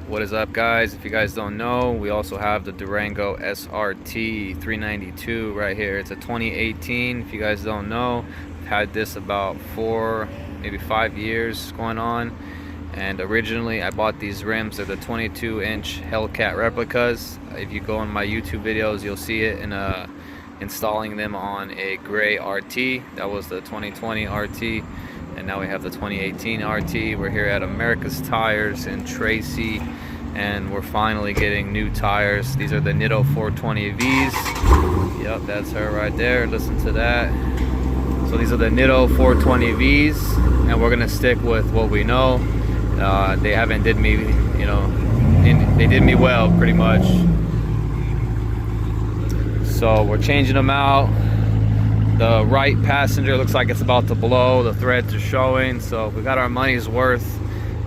What is up, guys? If you guys don't know, we also have the Durango SRT 392 right here. It's a 2018. If you guys don't know, I've had this about 4 maybe 5 years going on, and originally I bought these rims. They're the 22-inch Hellcat replicas. If you go on my YouTube videos, you'll see it in installing them on a gray RT. That was the 2020 RT, and now we have the 2018 RT. We're here at America's Tires in Tracy, and we're finally getting new tires. These are the Nitto 420Vs. Yep, that's her right there. Listen to that. So these are the Nitto 420Vs, and we're gonna stick with what we know. They haven't did me, they did me well pretty much. So we're changing them out. The right passenger looks like it's about to blow. The threads are showing, so we got our money's worth,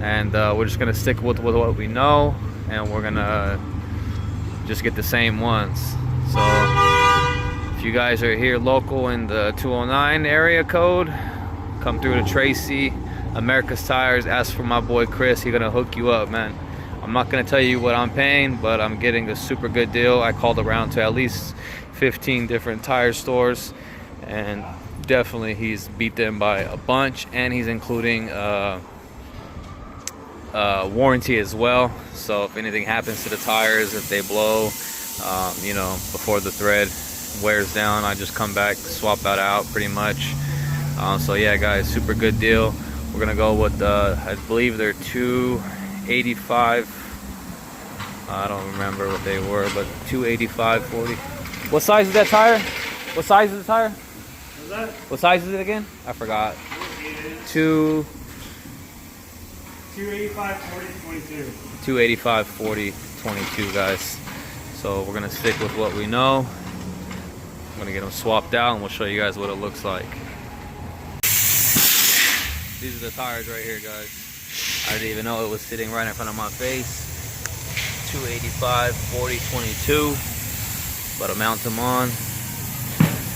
and we're just gonna stick with what we know, and we're gonna just get the same ones. So if you guys are here local in the 209 area code, come through to Tracy, America's Tires, ask for my boy Chris. He's gonna hook you up, man. I'm not gonna tell you what I'm paying, but I'm getting a super good deal. I called around to at least 15 different tire stores, and definitely he's beat them by a bunch, and he's including warranty as well. So if anything happens to the tires, if they blow, before the thread wears down, I just come back, swap that out pretty much. So yeah, guys, super good deal. We're gonna go with I believe they're 285. I don't remember what they were, but 285/40. What size is that tire? What size is the tire? What size is it again? I forgot. 285/40/22. 285/40/22, guys. So we're gonna stick with what we know. I'm gonna get them swapped out, and we'll show you guys what it looks like. These are the tires right here, guys. I didn't even know it was sitting right in front of my face. 285/40/22. But I mount them on.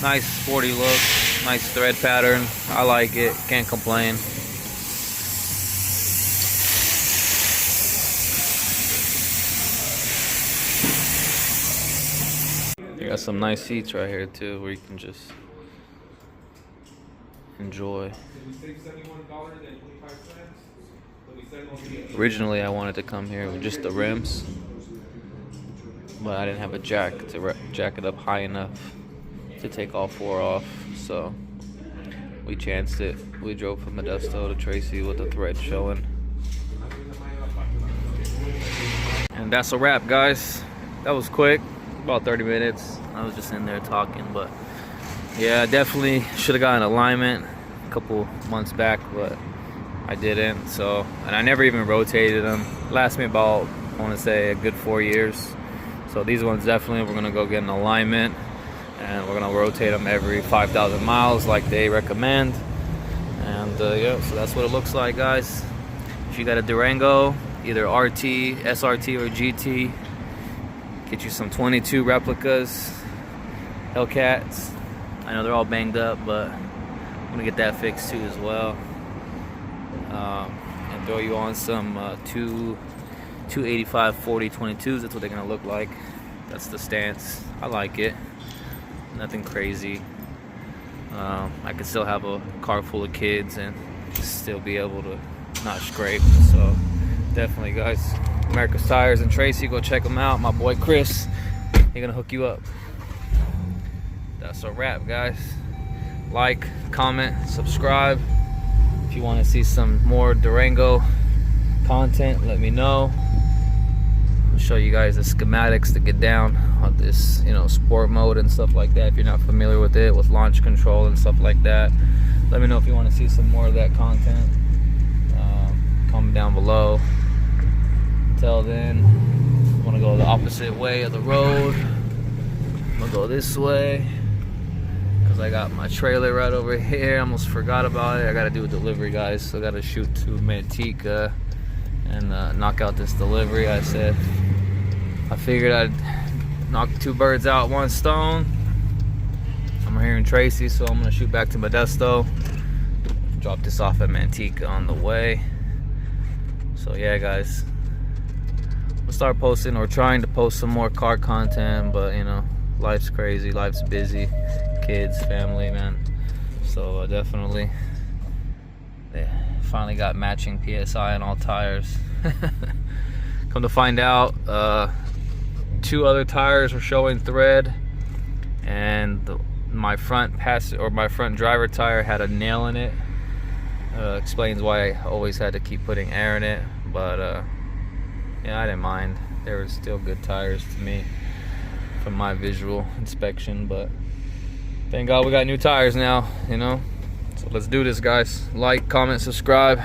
Nice sporty look, nice thread pattern. I like it, can't complain. You got some nice seats right here too, where you can just enjoy. Originally I wanted to come here with just the rims, but I didn't have a jack to jack it up high enough to take all 4 off, so we chanced it. We drove from Modesto to Tracy with the thread showing. And that's a wrap, guys. That was quick, about 30 minutes. I was just in there talking, but yeah, definitely should have gotten alignment a couple months back, but I didn't. So, and I never even rotated them. Lasted me about, I want to say, a good 4 years. So these ones definitely we're gonna go get an alignment, and we're gonna rotate them every 5,000 miles like they recommend. And yeah, so that's what it looks like, guys. If you got a Durango, either RT, SRT, or GT, get you some 22 replicas, Hellcats. I know they're all banged up, but I'm gonna get that fixed too as well. And throw you on some 285/40/22s. That's what they're gonna look like. That's the stance. I like it. Nothing crazy. I could still have a car full of kids and still be able to not scrape. So definitely, guys, America's Tires in Tracy, go check them out. My boy Chris, he's gonna hook you up. That's a wrap, guys. Like, comment, subscribe. If you want to see some more Durango content, let me know. I'll show you guys the schematics to get down on this, sport mode and stuff like that. If you're not familiar with it, with launch control and stuff like that, let me know if you want to see some more of that content. Comment down below. Until then, I'm gonna go the opposite way of the road. I'm gonna go this way because I got my trailer right over here. I almost forgot about it. I gotta do a delivery, guys, so I gotta shoot to Manteca and knock out this delivery. I figured I'd knock 2 birds out 1 stone. I'm here in Tracy, so I'm gonna shoot back to Modesto, drop this off at Manteca on the way. So yeah, guys, I'll start posting or trying to post some more car content, but you know, life's crazy, life's busy, kids, family, man. So definitely, yeah, finally got matching PSI on all tires. Come to find out, 2 other tires are showing thread, and my front driver tire had a nail in it. Explains why I always had to keep putting air in it, but yeah, I didn't mind. They were still good tires to me from my visual inspection, but thank God we got new tires now, you know. So let's do this, guys. Like, comment, subscribe.